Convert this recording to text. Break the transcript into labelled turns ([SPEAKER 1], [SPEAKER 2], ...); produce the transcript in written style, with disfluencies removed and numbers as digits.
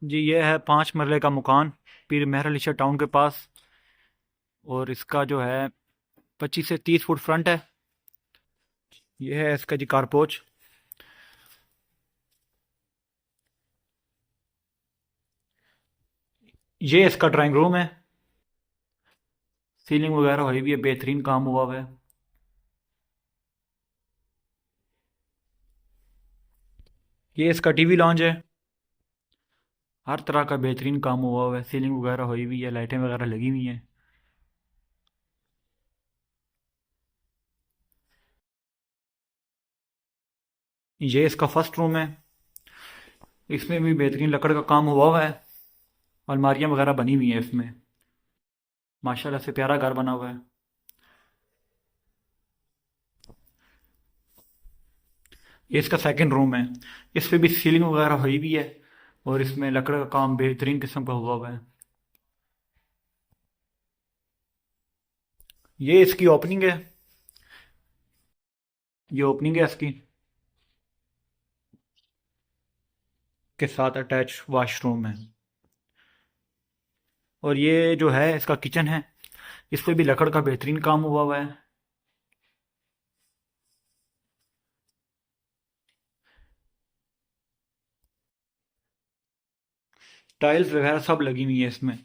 [SPEAKER 1] जी ये है 5 मरले का मकान पीर मेहर अली शाह टाउन के पास। और इसका जो है 25 से 30 फुट फ्रंट है। ये है इसका जी कारपोच। ये इसका ड्राइंग रूम है। सीलिंग वगैरह हुई भी है, बेहतरीन काम हुआ हुआ है। ये इसका टीवी लॉन्च है। हर तरह का बेहतरीन काम हुआ हुआ है, सीलिंग वगैरह हुई हुई है, लाइटें वगैरह लगी हुई हैं। ये इसका फर्स्ट रूम है। इसमें भी बेहतरीन लकड़ का काम हुआ हुआ है। अलमारियां वगैरह बनी हुई हैं इसमें। माशाल्लाह से प्यारा घर बना हुआ है। ये इसका सेकंड रूम है। इस पे भी सीलिंग वगैरह हुई भी है। और इसमें लकड़ का काम बेहतरीन किस्म का हुआ हुआ है। ये इसकी ओपनिंग है। ये ओपनिंग है इसकी। के साथ अटैच वॉशरूम है। और ये जो है इसका किचन है। इस पे भी लकड़ का बेहतरीन काम हुआ हुआ है। टाइल्स वगैरह सब लगी हुई है इसमें।